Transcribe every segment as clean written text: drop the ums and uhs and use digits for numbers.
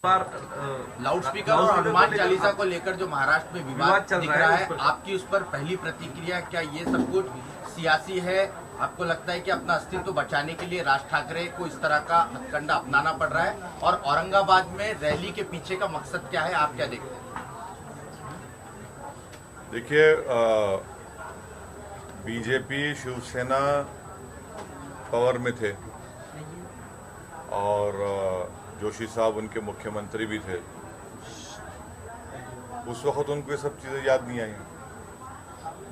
Loud speaker और हनुमान चालीसा को लेकर जो महाराष्ट्र में विवाद दिख रहा है, आपकी उस पर पहली प्रतिक्रिया, क्या ये सब कुछ सियासी है? आपको लगता है कि अपना अस्तित्व बचाने के लिए राज ठाकरे को इस तरह का हथकंडा अपनाना पड़ रहा है? और औरंगाबाद में रैली के पीछे का मकसद क्या है, आप क्या देखते हैं? देखिए, बीजेपी शिवसेना पावर में थे और जोशी साहब उनके मुख्यमंत्री भी थे। उस वक्त उनको ये सब चीज़ें याद नहीं आई।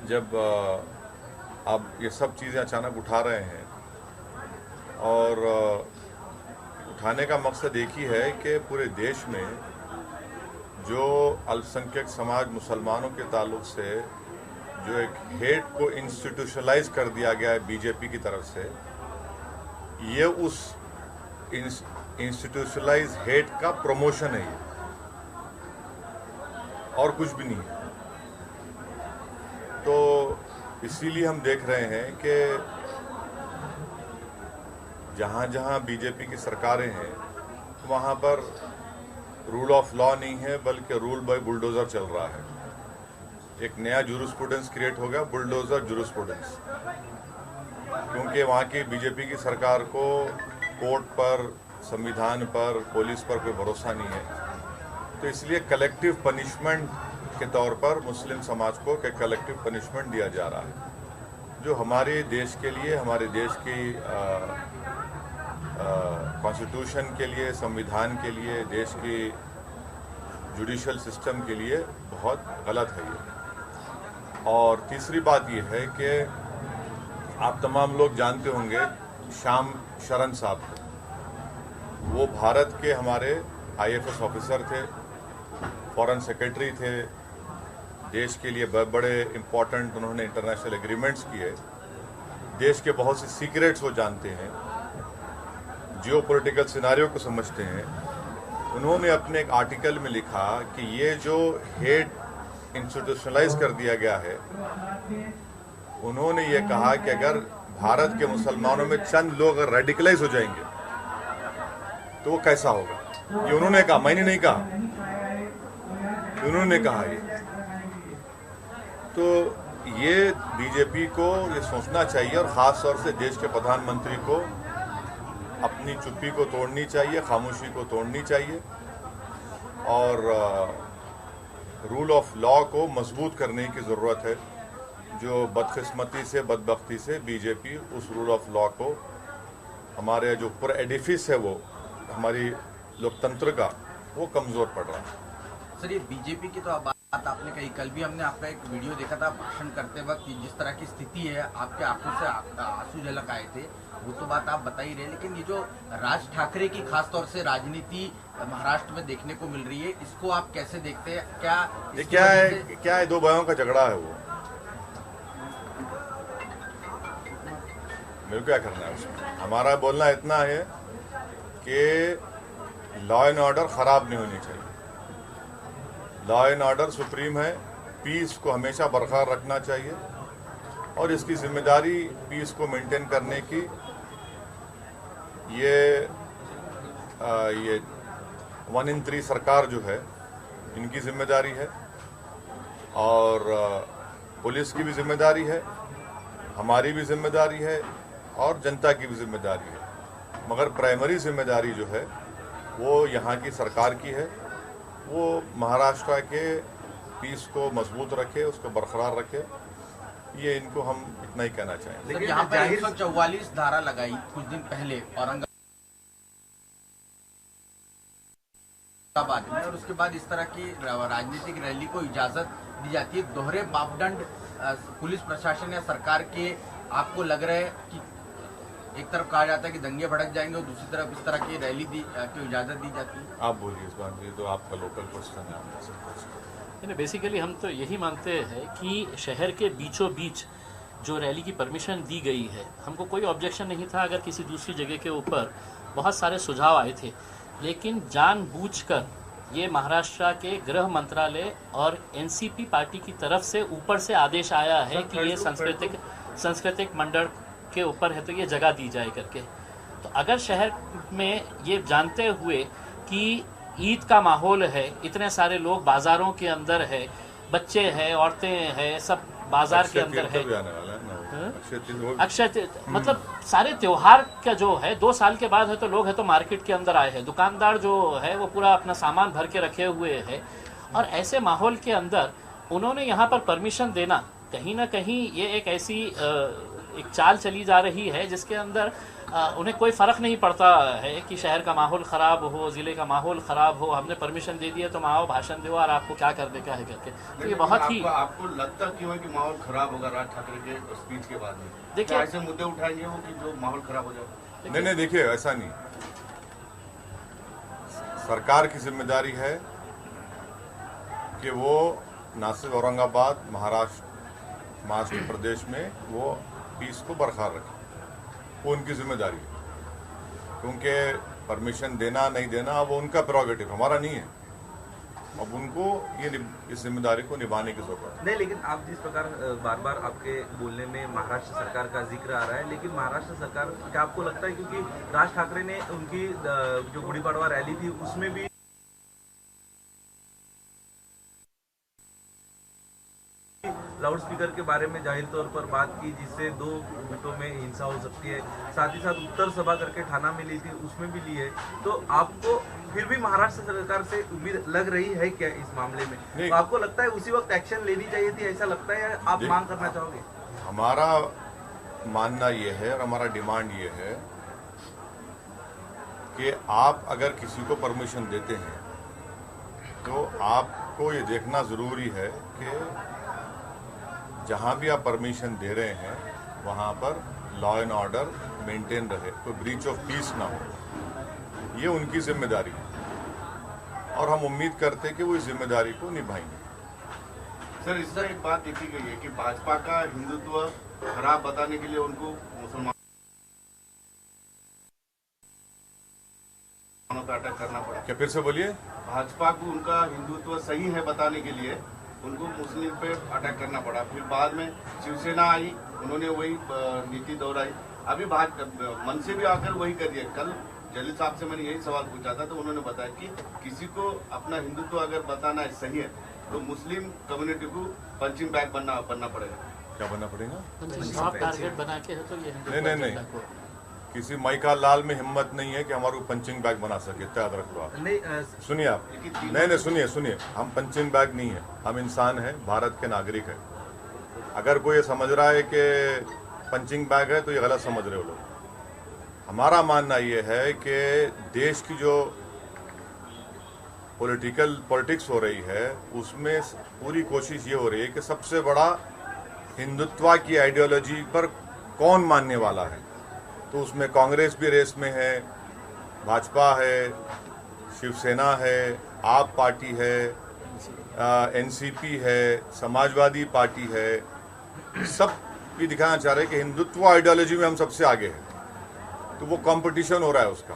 जब अब ये सब चीज़ें अचानक उठा रहे हैं और उठाने का मकसद एक ही है कि पूरे देश में जो अल्पसंख्यक समाज मुसलमानों के ताल्लुक से जो एक हेट को इंस्टीट्यूशनलाइज कर दिया गया है बीजेपी की तरफ से, ये उस इंस्टीट्यूशनलाइज हेट का प्रमोशन है, ये और कुछ भी नहीं है। तो इसीलिए हम देख रहे हैं कि जहां जहां बीजेपी की सरकारें हैं वहां पर रूल ऑफ लॉ नहीं है, बल्कि रूल बाय बुलडोजर चल रहा है। एक नया जूरिस्प्रूडेंस क्रिएट हो गया, बुलडोजर जूरिस्प्रूडेंस, क्योंकि वहाँ की बीजेपी की सरकार को कोर्ट पर, संविधान पर, पुलिस पर कोई भरोसा नहीं है। तो इसलिए कलेक्टिव पनिशमेंट के तौर पर मुस्लिम समाज को कलेक्टिव पनिशमेंट दिया जा रहा है, जो हमारे देश के लिए, हमारे देश की कॉन्स्टिट्यूशन के लिए, संविधान के लिए, देश की जुडिशल सिस्टम के लिए बहुत गलत है ये। और तीसरी बात ये है कि आप तमाम लोग जानते होंगे श्याम शरण साहब को। वो भारत के हमारे IFS ऑफिसर थे, फॉरेन सेक्रेटरी थे, देश के लिए बड़े इम्पोर्टेंट उन्होंने इंटरनेशनल एग्रीमेंट्स किए, देश के बहुत से सीक्रेट्स वो जानते हैं, जियोपॉलिटिकल सिनारियो को समझते हैं। उन्होंने अपने एक आर्टिकल में लिखा कि ये जो हेट इंस्टीट्यूशनलाइज कर दिया गया है, उन्होंने ये कहा कि अगर भारत के मुसलमानों में चंद लोग अगर रेडिकलाइज हो जाएंगे तो वो कैसा होगा। ये उन्होंने कहा, मैंने नहीं कहा, उन्होंने कहा ये। तो ये बीजेपी को ये सोचना चाहिए और ख़ास तौर से देश के प्रधानमंत्री को अपनी चुप्पी को तोड़नी चाहिए, खामोशी को तोड़नी चाहिए और रूल ऑफ लॉ को मजबूत करने की ज़रूरत है। जो बदकिस्मती से, बदबख्ती से बीजेपी उस रूल ऑफ लॉ को, हमारे जो पूरा एडिफिस है वो हमारी लोकतंत्र का, वो कमज़ोर पड़ रहा है। सर, ये बीजेपी की तो बात आपने कही, कल भी हमने आपका एक वीडियो देखा था भाषण करते वक्त, जिस तरह की स्थिति है, आपके आंखों से आंसू झलक आए थे, वो तो बात आप बता ही रहे। लेकिन ये जो राज ठाकरे की खास तौर से राजनीति महाराष्ट्र में देखने को मिल रही है, इसको आप कैसे देखते हैं? क्या है दो भाइयों का झगड़ा है वो, मेरे को क्या करना है उसमें? हमारा बोलना इतना है कि लॉ एंड ऑर्डर खराब नहीं होनी चाहिए। लॉ एंड ऑर्डर सुप्रीम है, पीस को हमेशा बरकरार रखना चाहिए और इसकी जिम्मेदारी पीस को मेंटेन करने की ये 1 in 3 सरकार जो है, इनकी जिम्मेदारी है और पुलिस की भी जिम्मेदारी है, हमारी भी जिम्मेदारी है और जनता की भी जिम्मेदारी है। मगर प्राइमरी जिम्मेदारी जो है वो यहाँ की सरकार की है, वो महाराष्ट्र के पीस को मजबूत रखे, उसको बरकरार रखे। ये इनको हम इतना ही कहना चाहेंगे। लेकिन यहाँ पर 144 धारा लगाई कुछ दिन पहले औरंगाबाद में, और उसके बाद इस तरह की राजनीतिक रैली को इजाजत दी जाती है। दोहरे मापदंड पुलिस प्रशासन या सरकार के आपको लग रहा है कि एक तरफ कहा जाता है कि दंगे भड़क जाएंगे और दूसरी तरफ इस तरह की रैली की इजाजत दी जाती है? आप बोलिए इस बात, ये तो आपका लोकल क्वेश्चन है। बेसिकली हम तो यही मानते हैं कि शहर के बीचों बीच जो रैली की परमिशन दी गई है, हमको कोई ऑब्जेक्शन नहीं था अगर किसी दूसरी जगह के ऊपर बहुत सारे सुझाव आए थे। लेकिन जानबूझकर ये महाराष्ट्र के गृह मंत्रालय और NCP पार्टी की तरफ से ऊपर से आदेश आया है कि ये सांस्कृतिक मंडल के ऊपर है तो ये जगह दी जाए करके। तो अगर शहर में ये जानते हुए कि ईद का माहौल है, इतने सारे लोग बाजारों के अंदर है, बच्चे हैं, औरतें हैं, सब बाजार के अंदर है। अक्षय मतलब सारे त्योहार का जो है 2 साल के बाद है तो लोग है तो मार्केट के अंदर आए हैं, दुकानदार जो है वो पूरा अपना सामान भर के रखे हुए हैं, और ऐसे माहौल के अंदर उन्होंने यहाँ पर परमिशन देना कहीं ना कहीं ये एक ऐसी एक चाल चली जा रही है जिसके अंदर उन्हें कोई फ़र्क नहीं पड़ता है कि शहर का माहौल ख़राब हो, ज़िले का माहौल ख़राब हो, हमने परमिशन दे दिया तो आओ भाषण दो और आपको क्या करने का है करके। तो ये बहुत ही आपको लगता क्यों है कि माहौल खराब होगा राज ठाकरे के स्पीच के बाद में? देखिए ऐसे मुद्दे उठाएंगे वो कि जो माहौल खराब हो जाए। नहीं, देखिए ऐसा नहीं, सरकार की जिम्मेदारी है कि वो ना सिर्फ औरंगाबाद, महाराष्ट्र प्रदेश में वो पीस को बरकरार रखे, वो उनकी जिम्मेदारी है, क्योंकि परमिशन देना नहीं देना वो उनका प्रेरोगेटिव, हमारा नहीं है। अब उनको इस जिम्मेदारी को निभाने की जरूरत है। नहीं, लेकिन आप जिस प्रकार बार बार आपके बोलने में महाराष्ट्र सरकार का जिक्र आ रहा है, लेकिन महाराष्ट्र सरकार क्या आपको लगता है, क्योंकि राज ठाकरे ने उनकी जो गुड़ी पड़वा रैली थी उसमें भी लाउड स्पीकर के बारे में जाहिर तौर पर बात की, जिससे 2 गुटों में हिंसा हो सकती है, साथ ही साथ उत्तर सभा करके ठाना में ली थी उसमें भी ली है, तो आपको फिर भी महाराष्ट्र सरकार से उम्मीद लग रही है क्या इस मामले में? तो आपको लगता है उसी वक्त एक्शन लेनी चाहिए थी, ऐसा लगता है, या आप मांग करना चाहोगे? हमारा मानना ये है और हमारा डिमांड ये है कि आप अगर किसी को परमिशन देते हैं तो आपको ये देखना जरूरी है कि जहां भी आप परमिशन दे रहे हैं वहां पर लॉ एंड ऑर्डर मेंटेन रहे, कोई ब्रीच ऑफ पीस ना हो। ये उनकी जिम्मेदारी है और हम उम्मीद करते हैं कि वो इस जिम्मेदारी को निभाएंगे। सर, इससे एक बात देखी गई है कि भाजपा का हिंदुत्व खराब बताने के लिए उनको मुसलमानों पर अटैक करना पड़ा। क्या फिर से बोलिए? भाजपा को उनका हिंदुत्व सही है बताने के लिए उनको मुस्लिम पे अटैक करना पड़ा, फिर बाद में शिवसेना आई, उन्होंने वही नीति दोहराई, अभी मन से भी आकर वही कर दिया। कल जलील साहब से मैंने यही सवाल पूछा था तो उन्होंने बताया कि किसी को अपना हिंदुत्व अगर बताना है सही है तो मुस्लिम कम्युनिटी को पंचिंग बैग बनना पड़ेगा। क्या बनना पड़ेगा? सॉफ्ट टारगेट बना के है तो ये नहीं, किसी माइका लाल में हिम्मत नहीं है कि हमारे को पंचिंग बैग बना सके, याद रख लो आप। सुनिए आप, नहीं सुनिए, हम पंचिंग बैग नहीं है, हम इंसान हैं, भारत के नागरिक हैं। अगर कोई ये समझ रहा है कि पंचिंग बैग है तो ये गलत समझ रहे हो लोग। हमारा मानना ये है कि देश की जो पॉलिटिक्स हो रही है उसमें पूरी कोशिश ये हो रही है कि सबसे बड़ा हिंदुत्व की आइडियोलॉजी पर कौन मानने वाला है, तो उसमें कांग्रेस भी रेस में है, भाजपा है, शिवसेना है, आप पार्टी है, एनसीपी है, समाजवादी पार्टी है, सब भी दिखाना चाह रहे हैं कि हिंदुत्व आइडियोलॉजी में हम सबसे आगे हैं। तो वो कंपटीशन हो रहा है, उसका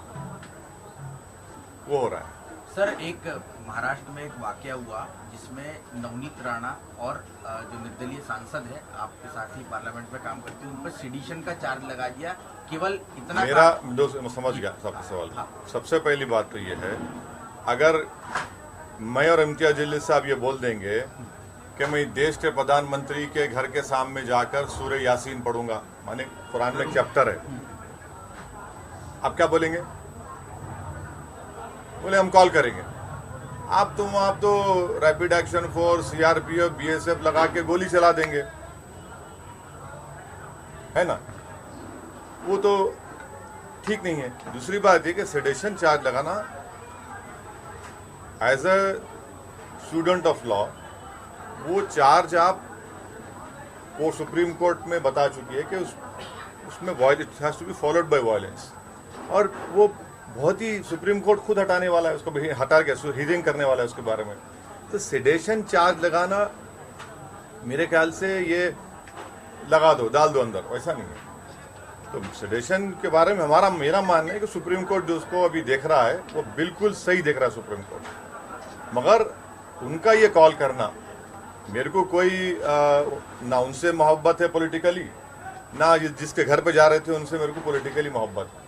वो हो रहा है। सर, एक महाराष्ट्र में एक वाकया हुआ जिसमें नवनीत राणा और जो निर्दलीय सांसद है आपके साथ ही पार्लियामेंट में काम करते हैं उन पर सेडिशन का चार्ज लगा दिया। केवल इतना मेरा समझ गया सबका सवाल। हाँ। सबसे पहली बात तो ये है, अगर मैं और इम्तियाज जलील साहब ये बोल देंगे कि मैं देश के प्रधानमंत्री के घर के सामने जाकर सूरह यासीन पढ़ूंगा, माने कुरान में चैप्टर है, आप क्या बोलेंगे? बोले हम कॉल करेंगे। आप तो rapid action force, CRPF, BSF लगा के गोली चला देंगे, है ना? वो तो ठीक नहीं है। दूसरी बात ये कि सेडेशन चार्ज लगाना as a student of law, वो चार्ज आप वो सुप्रीम कोर्ट में बता चुकी है कि उसमें it has to be followed by violence, और वो बहुत ही सुप्रीम कोर्ट खुद हटाने वाला है, उसको हटा के हियरिंग करने वाला है उसके बारे में। तो सेडेशन चार्ज लगाना मेरे ख्याल से ये लगा दो, डाल दो अंदर, वैसा नहीं है। तो सेडेशन के बारे में मेरा मानना है कि सुप्रीम कोर्ट जो उसको अभी देख रहा है वो बिल्कुल सही देख रहा है सुप्रीम कोर्ट, मगर उनका ये कॉल करना, मेरे को कोई ना उनसे मोहब्बत है पॉलिटिकली, ना जिसके घर पे जा रहे थे उनसे मेरे को पॉलिटिकली मोहब्बत है।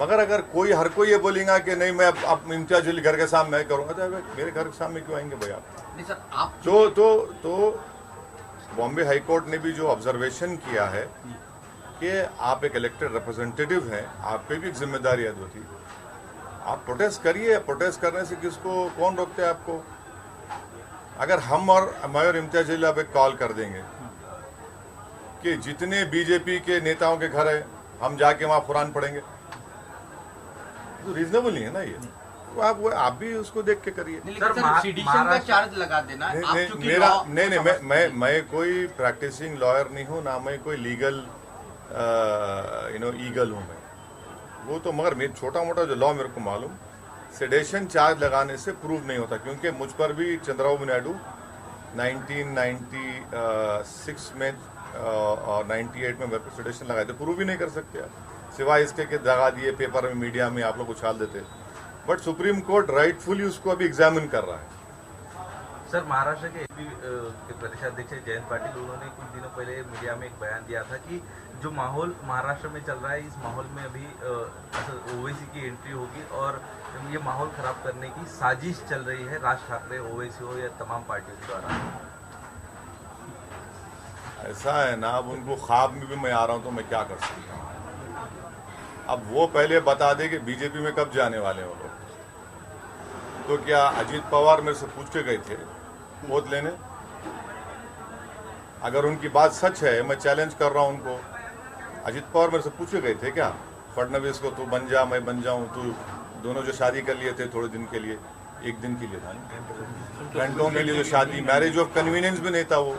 मगर अगर हर कोई ये बोलेगा कि नहीं मैं अब इम्तियाज जलील घर के सामने मैं करूँगा, तो मेरे घर के सामने क्यों आएंगे भाई आप? नहीं सर, आप तो बॉम्बे हाई कोर्ट ने भी जो ऑब्जर्वेशन किया है कि आप एक इलेक्टेड रिप्रेजेंटेटिव हैं, आप पे भी एक जिम्मेदारी है होती। आप प्रोटेस्ट करिए, प्रोटेस्ट करने से किसको कौन रोकते हैं आपको? अगर हम और मैं और इम्तियाज जलील अब एक कॉल कर देंगे कि जितने बीजेपी के नेताओं के घर है हम जाके वहां कुरान पढ़ेंगे, तो रीजनेबल नहीं है ना ये। तो आप भी उसको देख के करिए। सर सीडिशन का चार्ज लगा देना। आप चूंकि मैं कोई प्रैक्टिसिंग लॉयर नहीं हूँ, ना मैं कोई लीगल ईगल हूँ मैं। वो तो मगर मेरे छोटा मोटा जो लॉ मेरे को मालूम, सेडेशन चार्ज लगाने से प्रूव नहीं होता, क्योंकि मुझ पर भी चंद्रबाबू नायडू 1996 में और 98 में मेरे को सेडेशन लगाए थे, प्रूव ही नहीं कर सकते आप, सिवाय इसके कि दगा दिए पेपर में, मीडिया में आप लोग उछाल देते। बट सुप्रीम कोर्ट राइटफुली उसको अभी एग्जामिन कर रहा है। सर, महाराष्ट्र के प्रदेश अध्यक्ष जयंत पाटिल, उन्होंने कुछ दिनों पहले मीडिया में एक बयान दिया था कि जो माहौल महाराष्ट्र में चल रहा है, इस माहौल में अभी ओवैसी की एंट्री होगी और ये माहौल खराब करने की साजिश चल रही है राज ठाकरे, ओवैसी हो या तमाम पार्टियों द्वारा। ऐसा है ना, अब उनको ख्वाब में भी मैं आ रहा हूँ तो मैं क्या कर सकता हूँ? अब वो पहले बता दे कि बीजेपी में कब जाने वाले हैं वो लोग। तो क्या अजीत पवार मेरे से पूछ के गए थे वोट लेने? अगर उनकी बात सच है, मैं चैलेंज कर रहा हूं उनको, अजीत पवार मेरे से पूछ के गए थे क्या फडणवीस को, तू बन जा मैं बन जाऊं? तू दोनों जो शादी कर लिए थे थोड़े दिन के लिए, एक दिन के लिए था, घंटों के लिए जो शादी, मैरिज ऑफ कन्वीनियंस भी नहीं था वो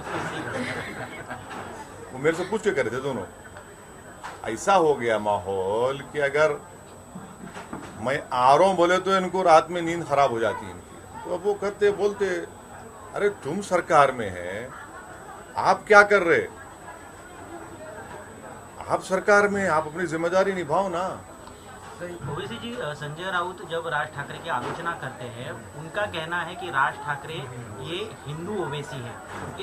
मेरे से पूछ के करे थे दोनों। ऐसा हो गया माहौल कि अगर मैं आ रहा हूं बोले तो इनको रात में नींद खराब हो जाती है इनकी। तो अब वो कहते बोलते, अरे तुम सरकार में है, आप क्या कर रहे? आप सरकार में, आप अपनी जिम्मेदारी निभाओ ना। ओवैसी जी, संजय राउत जब राज ठाकरे की आलोचना करते हैं, उनका कहना है कि राज ठाकरे ये हिंदू ओवैसी है।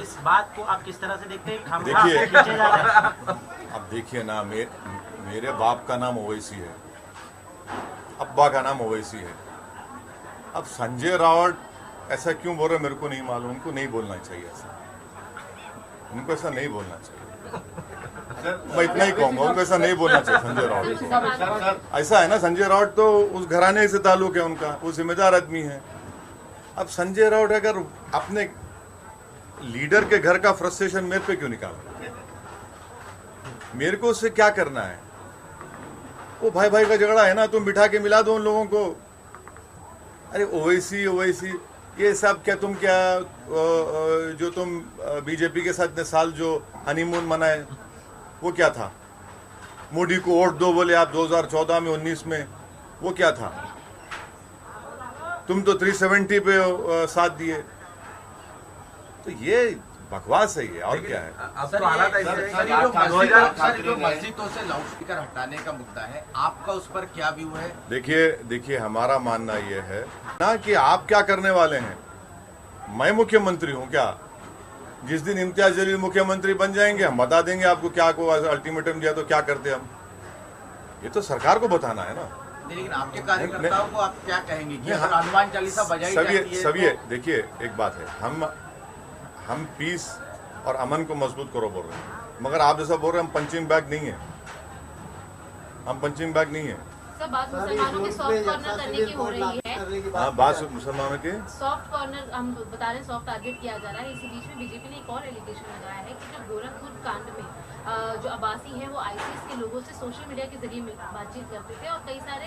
इस बात को आप किस तरह से देखते हैं? देखिए, अब देखिए ना, मेरे बाप का नाम ओवैसी है, अब्बा का नाम ओवैसी है। अब संजय राउत ऐसा क्यों बोल रहे मेरे को नहीं मालूम। उनको नहीं बोलना चाहिए ऐसा, उनको ऐसा नहीं बोलना चाहिए। मैं इतना ही कहूंगा, उनको ऐसा नहीं बोलना चाहिए संजय राउत। ऐसा है ना, संजय राउत तो उस घराने से ताल्लुक है उनका, वो जिम्मेदार आदमी है। अब संजय राउत अगर अपने लीडर के घर का फ्रस्ट्रेशन मेरे पे क्यों निकाल, मेरे को उससे क्या करना है? वो भाई भाई का झगड़ा है ना, तुम बिठा के मिला दो उन लोगों को। अरे ओवैसी ओवैसी ये सब क्या, तुम क्या जो तुम बीजेपी के साथ इतने साल जो हनीमून मनाए वो क्या था? मोदी को वोट दो बोले आप 2014 में 19 में, वो क्या था? तुम तो 370 पे साथ दिए। तो ये बकवास है ये, और क्या है? अब तो हालात ऐसे हैं कि जो मस्जिदों से लाउडस्पीकर हटाने का मुद्दा है, आपका उस पर क्या व्यू है? देखिए हमारा मानना ये है ना कि आप क्या करने वाले हैं। मैं मुख्यमंत्री हूं क्या? जिस दिन इम्तियाज जलील मुख्यमंत्री बन जाएंगे हम बता देंगे आपको क्या को अल्टीमेटम दिया तो क्या करते हम। ये तो सरकार को बताना है ना। लेकिन आपके कार्यकर्ताओं को आप क्या कहेंगे कि अगर हनुमान चालीसा बजाई जाती है? सभी देखिए, एक बात है, हम पीस और अमन को मजबूत करो बोल रहे हैं, मगर आप जैसा बोल रहे हैं हम पंचिंग बैग नहीं है, हम पंचिंग बैग नहीं है। सर, बात मुसलमानों के सॉफ्ट कॉर्नर करने की हो रही है। हाँ, बात मुसलमानों के सॉफ्ट कॉर्नर हम बता रहे हैं, सॉफ्ट टारगेट किया जा रहा है। इसी बीच में बीजेपी ने एक और एलिगेशन लगाया है कि जो गोरखपुर कांड में जो अब्बासी हैं वो आईसीएस के लोगों से सोशल मीडिया के जरिए बातचीत करते थे और कई सारे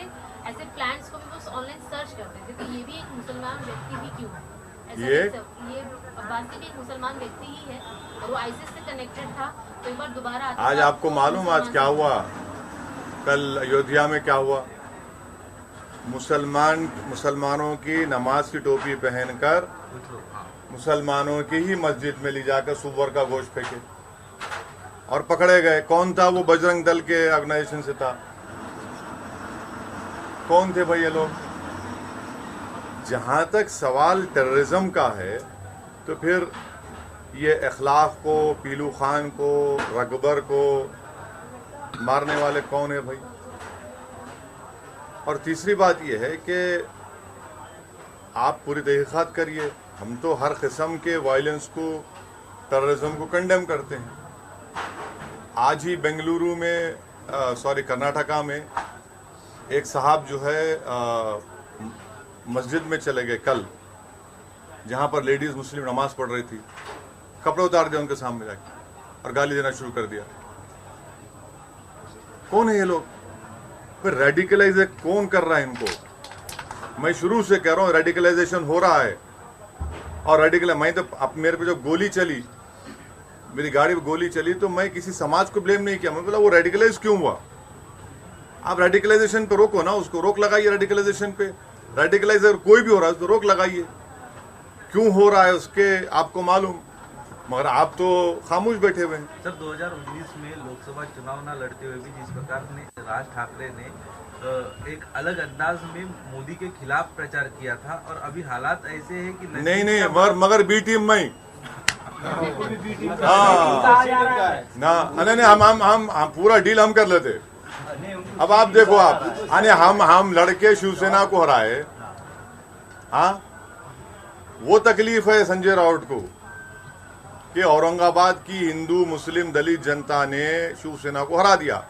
ऐसे प्लान्स को भी वो ऑनलाइन सर्च करते थे। तो ये भी एक मुसलमान व्यक्ति ही क्यों है? ये अब्बासी भी एक मुसलमान व्यक्ति ही है और वो आईसीएस से कनेक्टेड था। तो एक बार दोबारा आज आपको मालूम आज क्या हुआ? कल अयोध्या में क्या हुआ? मुसलमानों की नमाज की टोपी पहनकर मुसलमानों की ही मस्जिद में ले जाकर सुअर का गोश्त फेंके और पकड़े गए। कौन था वो? बजरंग दल के ऑर्गेनाइजेशन से था। कौन थे भाई ये लोग? जहां तक सवाल टेररिज्म का है तो फिर ये इखलाक को, पीलू खान को, रकबर को मारने वाले कौन है भाई? और तीसरी बात यह है कि आप पूरी तहकीकात करिए। हम तो हर किस्म के वायलेंस को, टेररिज्म को कंडेम करते हैं। आज ही बेंगलुरु में कर्नाटका में एक साहब जो है मस्जिद में चले गए कल, जहां पर लेडीज मुस्लिम नमाज पढ़ रही थी, कपड़े उतार दिया उनके सामने जाके और गाली देना शुरू कर दिया। कौन है ये लोग? फिर रेडिकलाइज कौन कर रहा है इनको? मैं शुरू से कह रहा हूं रेडिकलाइजेशन हो रहा है। और मैं तो मेरे पे जो गोली चली, मेरी गाड़ी पे गोली चली, तो मैं किसी समाज को ब्लेम नहीं किया। मैं बोला वो रेडिकलाइज क्यों हुआ? आप रेडिकलाइजेशन पे रोको ना, उसको रोक लगाइए। रेडिकलाइजेशन पे रेडिकलाइजर कोई भी हो रहा है उसको रोक लगाइए। क्यों हो रहा है उसके आपको मालूम, मगर आप तो खामोश बैठे हुए हैं। सर 2019 में लोकसभा चुनाव ना लड़ते हुए भी जिस प्रकार ने राज ठाकरे ने एक अलग अंदाज में मोदी के खिलाफ प्रचार किया था, और अभी हालात ऐसे हैं कि नहीं मगर बी टीम में नहीं हम पूरा डील हम कर लेते। अब आप देखो, आप हम लड़के शिवसेना को हराए। हाँ, वो तकलीफ है संजय राउत को कि औरंगाबाद की हिंदू मुस्लिम दलित जनता ने शिवसेना को हरा दिया,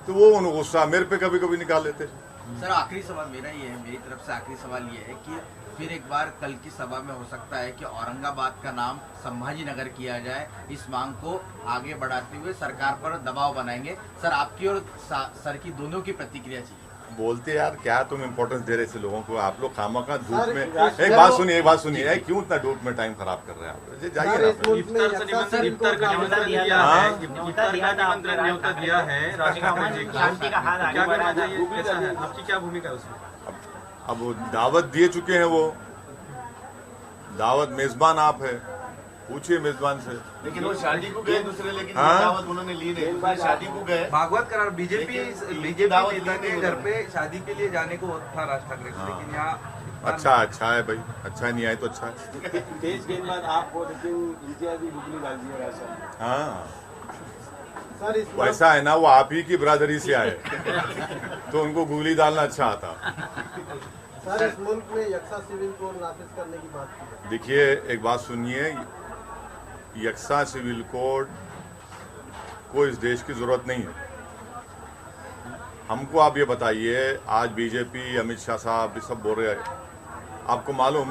तो वो उन गुस्सा मेरे पे कभी कभी निकाल लेते। सर आखिरी सवाल मेरा ये है, मेरी तरफ से आखिरी सवाल ये है कि फिर एक बार कल की सभा में हो सकता है कि औरंगाबाद का नाम संभाजी नगर किया जाए। इस मांग को आगे बढ़ाते हुए सरकार पर दबाव बनाएंगे। सर आपकी और सर की दोनों की प्रतिक्रिया चाहिए। बोलते यार क्या तुम इम्पोर्टेंस दे रहे थे लोगों को? आप लोग खामखा धूप में एक बात सुनिए क्यों इतना धूप में टाइम खराब कर रहे हैं आप? जाइए आपकी क्या भूमिका है उसमें? अब वो दावत दिए चुके हैं, वो दावत मेजबान आप है, पूछिए मेजबान से। लेकिन वो शादी को गए दूसरे, लेकिन हाँ? दावत उन्होंने ली नहीं, शादी को गए। भागवत करार बीजेपी नेता के घर पे शादी के लिए जाने को था राज ठाकरे को, लेकिन यहाँ अच्छा है भाई, अच्छा नहीं आए तो अच्छा है। तेज गेंदबाज आप हो, लेकिन इम्तियाजी गुगली डाल दिया ऐसा। हाँ सर इस वैसा है ना, वो आप ही की बिरादरी से आए तो उनको गुगली डालना अच्छा आता। सर इस मुल्क में यक्सा सिविल कोड नाफिज करने की बात की। देखिए एक बात सुनिए, यक्सा सिविल कोड को इस देश की जरूरत नहीं है। हमको आप ये बताइए, आज बीजेपी अमित शाह साहब ये सब बोल रहे हैं, आपको मालूम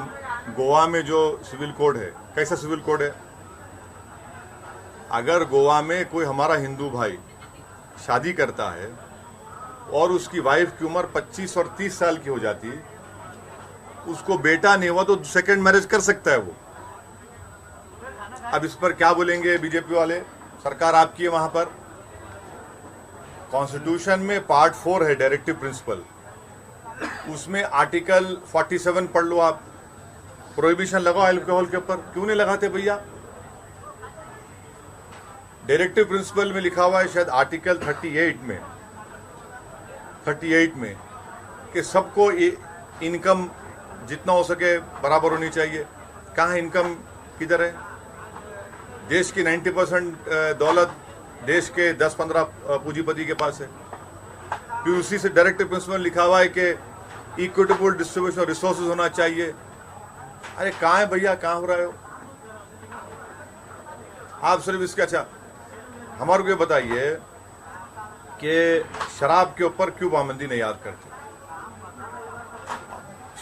गोवा में जो सिविल कोड है कैसा सिविल कोड है? अगर गोवा में कोई हमारा हिंदू भाई शादी करता है और उसकी वाइफ की उम्र 25 और 30 साल की हो जाती, उसको बेटा नहीं हुआ तो सेकंड मैरिज कर सकता है वो। अब इस पर क्या बोलेंगे बीजेपी वाले? सरकार आपकी है वहां पर। कॉन्स्टिट्यूशन में पार्ट 4 है डायरेक्टिव प्रिंसिपल, उसमें आर्टिकल 47 पढ़ लो आप। प्रोहिबिशन लगाओ अल्कोहल के ऊपर, क्यों नहीं लगाते भैया? डायरेक्टिव प्रिंसिपल में लिखा हुआ है शायद आर्टिकल 38 में कि सबको इनकम जितना हो सके बराबर होनी चाहिए। कहाँ इनकम किधर है? देश की 90% दौलत देश के 10-15 पूंजीपति के पास है। फिर उसी से डायरेक्टिव प्रिंसिपल लिखा हुआ है कि इक्विटेबल डिस्ट्रीब्यूशन ऑफ रिसोर्सेज होना चाहिए। अरे कहाँ है भैया, कहाँ हो रहा है? आप सिर्फ इसके अच्छा हमारे को ये बताइए कि शराब के ऊपर क्यों पाबंदी नहीं याद करते?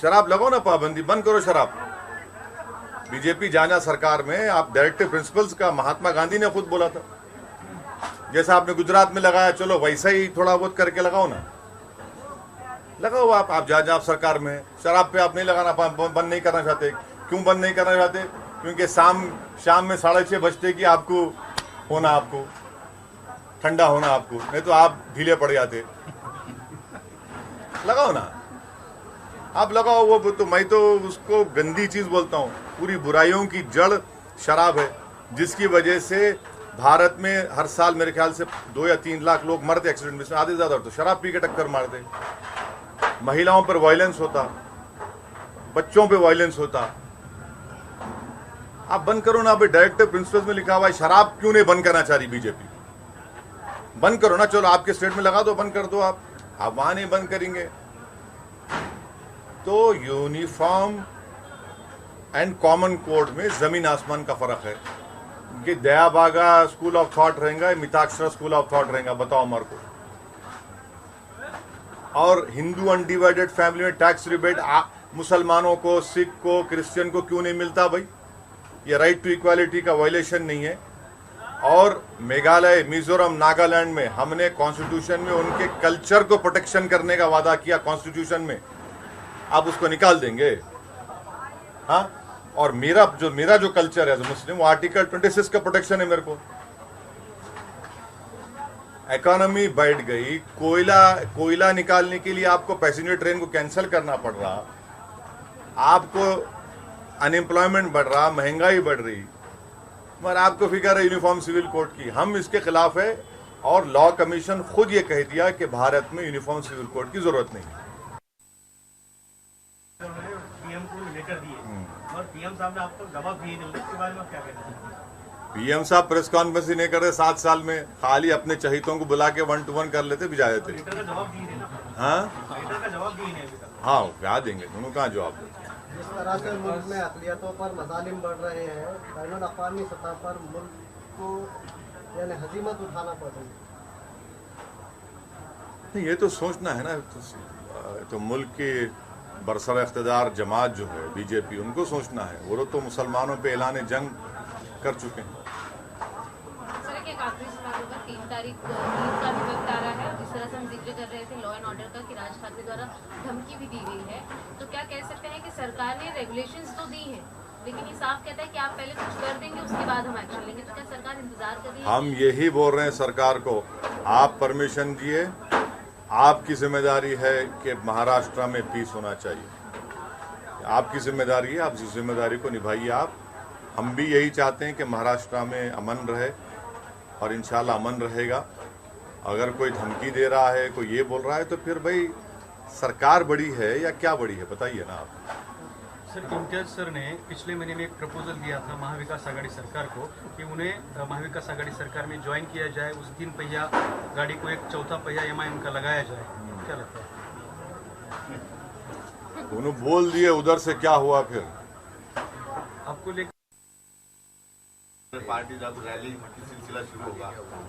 शराब लगाओ ना पाबंदी, बंद करो शराब। बीजेपी जाना सरकार में, आप डायरेक्टिव प्रिंसिपल्स का महात्मा गांधी ने खुद बोला था। जैसा आपने गुजरात में लगाया, चलो वैसा ही थोड़ा बहुत करके लगाओ ना, लगाओ आप जहाँ सरकार में। शराब पे आप नहीं लगाना, बंद नहीं करना चाहते। क्यों बंद नहीं करना चाहते? क्योंकि शाम में 6:30 बजते कि आपको होना, आपको ठंडा होना आपको, नहीं तो आप ढीले पड़ जाते। लगाओ ना, आप लगाओ। वो तो मैं तो उसको गंदी चीज बोलता हूँ। पूरी बुराइयों की जड़ शराब है, जिसकी वजह से भारत में हर साल मेरे ख्याल से 2 या 3 लाख लोग मरते एक्सीडेंट में, आधे ज्यादा तो शराब पी के टक्कर मारते। महिलाओं पर वायलेंस होता, बच्चों पे वायलेंस होता। आप बंद करो ना। अभी डायरेक्टिव प्रिंसिपल्स में लिखा हुआ है, शराब क्यों नहीं बंद करना चाह रही बीजेपी? बंद करो ना, चलो आपके स्टेट में लगा दो, बंद कर दो। आप वहां नहीं बंद करेंगे। तो यूनिफॉर्म एंड कॉमन कोड में जमीन आसमान का फर्क है कि दयाबागा स्कूल ऑफ थॉट रहेगा, मिताक्षरा स्कूल ऑफ थॉट रहेगा, बताओ हमारे को। और हिंदू अनडिवाइडेड फैमिली में टैक्स रिबेट मुसलमानों को, सिख को, क्रिश्चियन को क्यों नहीं मिलता भाई? ये राइट टू इक्वालिटी का वायलेशन नहीं है। और मेघालय, मिजोरम, नागालैंड में हमने कॉन्स्टिट्यूशन में उनके कल्चर को प्रोटेक्शन करने का वादा किया कॉन्स्टिट्यूशन में, आप उसको निकाल देंगे? हाँ, और मेरा जो कल्चर है मुस्लिम, वो आर्टिकल 26 का प्रोटेक्शन है मेरे को। इकोनॉमी बढ़ गई, कोयला निकालने के लिए आपको पैसेंजर ट्रेन को कैंसिल करना पड़ रहा, आपको अनएम्प्लॉयमेंट बढ़ रहा, महंगाई बढ़ रही, मगर आपको फिक्र है यूनिफॉर्म सिविल कोड की। हम इसके खिलाफ है और लॉ कमीशन खुद ये कह दिया कि भारत में यूनिफॉर्म सिविल कोड की जरूरत नहीं है। पीएम को लेटर दिए और पीएम साहब ने आपको जवाब दिए नहीं, उसके बारे में क्या कहते हैं? पीएम साहब प्रेस कॉन्फ्रेंस ही नहीं कर रहे 7 साल में, खाली अपने चहितों को बुला के 1 to 1 कर लेते, भिजा देते। लेटर का जवाब दिए ना? हाँ, लेटर का जवाब दिए नहीं अभी तक। हाँ, क्या देंगे, दोनों कहाँ जवाब देते। जिस तरह से मुल्क में अक़लियतों पर मज़ालिम बढ़ रहे हैं, बैनुल-अक़वामी सतह पर मुल्क को यानी हज़ीमत उठाना पड़ रही है। नहीं, ये तो सोचना है ना, तो मुल्क की बरसर इख्तिदार जमात जो है बीजेपी, उनको सोचना है। वो तो मुसलमानों पे ऐलान जंग कर चुके हैं। सर, एक आखिरी सवाल होगा। 3 तारीख ईद का भी वक्त आ रहा है, जिस तरह से हम जिक्र कर रहे थे लॉ एंड ऑर्डर का कि राज ठाकरे द्वारा धमकी भी दी गई है, तो क्या कह सकते हैं कि सरकार ने रेगुलेशंस तो दी हैं, लेकिन ये साफ कहता है कि आप पहले कुछ कर देंगे, उसके बाद हम एक्शन लेंगे, तो क्या सरकार इंतजार कर रही है? हम यही बोल रहे हैं सरकार को, आप परमिशन दिए, आपकी जिम्मेदारी है कि महाराष्ट्र में पीस होना चाहिए, आपकी जिम्मेदारी है, आप इस जिम्मेदारी को निभाइए आप। हम भी यही चाहते हैं कि महाराष्ट्र में अमन रहे और इंशाल्लाह अमन रहेगा। अगर कोई धमकी दे रहा है, कोई ये बोल रहा है, तो फिर भाई सरकार बड़ी है या क्या बड़ी है, बताइए ना आप। सर, इम्तियाज सर ने पिछले महीने में एक प्रपोजल दिया था महाविकास आघाड़ी सरकार को कि उन्हें महाविकास आघाड़ी सरकार में ज्वाइन किया जाए, उस 3 पहिया गाड़ी को एक 4था पहिया एमआईएम का लगाया जाए। क्या लगता है? उन्होंने बोल दिए, उधर से क्या हुआ फिर? आपको लेकर पार्टी जब रैली की सिलसिला शुरू होगा,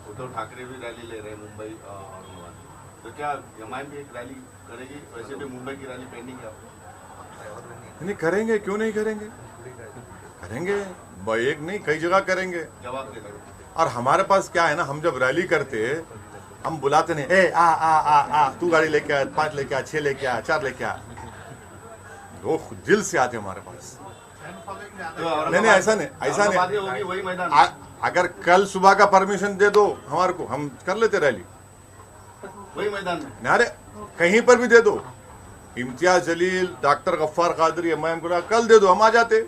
उद्धव ठाकरे भी रैली ले रहे हैं मुंबई और तो क्या एमआईएम भी एक रैली करेगी? वैसे भी मुंबई की रैली पेंडिंग है। नहीं करेंगे, क्यों नहीं करेंगे? करेंगे, एक नहीं कई जगह करेंगे। जवाब दे दो। और हमारे पास क्या है ना, हम जब रैली करते हम बुलाते नहीं, ए आ आ आ आ तू गाड़ी लेके आ, 5 लेके आ, 6 लेके आ, 4 लेके आ। वो दिल से आते हमारे पास। नहीं, ऐसा नहीं, ऐसा नहीं। वही मैदान। अगर कल सुबह का परमिशन दे दो हमारे को, हम कर लेते रैली वही मैदान में। अरे कहीं पर भी दे दो, इम्तियाज जलील, डॉक्टर गफ्फार कादरी, एमआईएम को कल दे दो, हम आ जाते।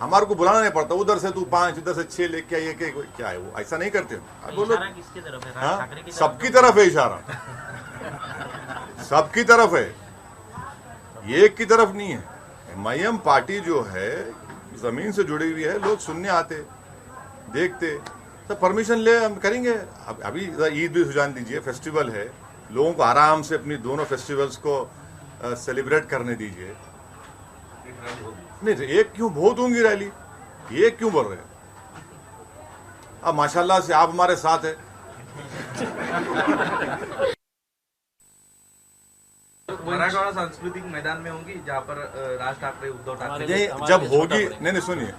हमारे को बुलाना नहीं पड़ता, उधर से तू 5, इधर से 6 लेके आइए, क्या है वो, ऐसा नहीं करते बोलो। किसकी तरफ है? राज ठाकरे की तरफ? सबकी तरफ है इशारा, सबकी तरफ है, ये एक की तरफ नहीं है। एमआईएम पार्टी जो है जमीन से जुड़ी हुई है, लोग सुनने आते, देखते, तो परमिशन ले हम करेंगे। अभी ईद भी सुजान दीजिए, फेस्टिवल है, लोगों को आराम से अपनी दोनों फेस्टिवल्स को सेलिब्रेट करने दीजिए। नहीं, एक क्यों, बहुत होंगी रैली, एक क्यों बोल रहे हैं? अब माशाल्लाह से आप हमारे साथ है। मराठवाड़ा सांस्कृतिक मैदान में होंगी जहाँ पर राज ठाकरे, उद्धव ठाकरे। नहीं, जब होगी, नहीं सुनिए,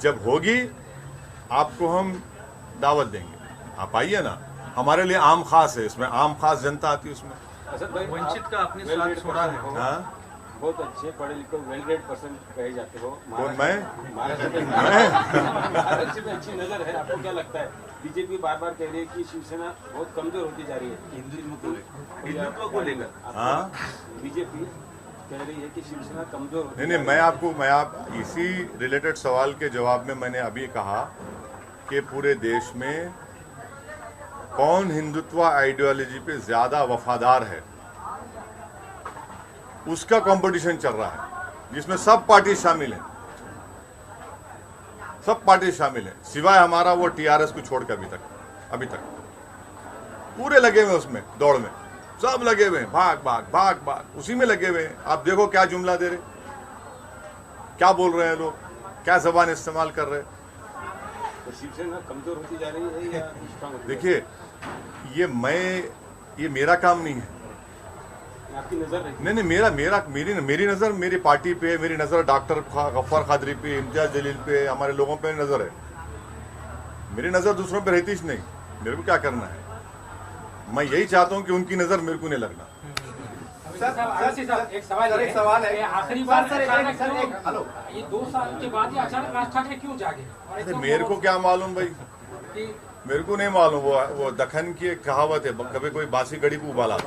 जब होगी आपको हम दावत देंगे, आप आइए ना। हमारे लिए आम खास है, इसमें आम खास जनता आती है उसमें। वंचित का अपने साथ छोड़ा है। हाँ, बहुत अच्छे पढ़े लिखे वेल ग्रेड पर्सन कहे जाते हो। कौन मैं? महाराष्ट्र में अच्छी नजर है, आपको क्या लगता है? बीजेपी बार बार कह रही है कि शिवसेना बहुत कमजोर होती जा रही है हिंदुत्व को लेकर। हाँ, बीजेपी कह रही है कि शिवसेना कमजोर होती नहीं, मैं आप इसी रिलेटेड सवाल के जवाब में मैंने अभी कहा कि पूरे देश में कौन हिंदुत्व आइडियोलॉजी पे ज्यादा वफादार है, उसका कंपटीशन चल रहा है, जिसमें सब पार्टी शामिल हैं, सब पार्टी शामिल हैं, सिवाय हमारा वो टीआरएस को छोड़ के अभी तक पूरे लगे हुए उसमें दौड़ में, सब लगे हुए हैं, भाग भाग भाग भाग, उसी में लगे हुए हैं। आप देखो क्या जुमला दे रहे, क्या बोल रहे हैं लोग, क्या जबान इस्तेमाल कर रहे हैं। तो शिवसेना कमजोर होती जा रही है या स्ट्रांग होती देखिए ये मेरा काम नहीं है। आपकी नजर रही? नहीं, मेरी नजर मेरी पार्टी पे, मेरी नजर डॉक्टर गफ्फार कादरी पे, इम्तियाज जलील पे, हमारे लोगों पे नजर है। मेरी नजर दूसरों पे रहती ही नहीं। मेरे को क्या करना है, मैं यही चाहता हूं कि उनकी नजर मेरे को नहीं लगना। एक सवाल है, आखिरी बार हेलो, ये 2 साल के बाद ही अचानक राज ठाकरे क्यों जागे? मेरे को क्या मालूम भाई, मेरे को नहीं मालूम। वो दखन की एक कहावत है, कभी कोई बासी घड़ी को उबाला।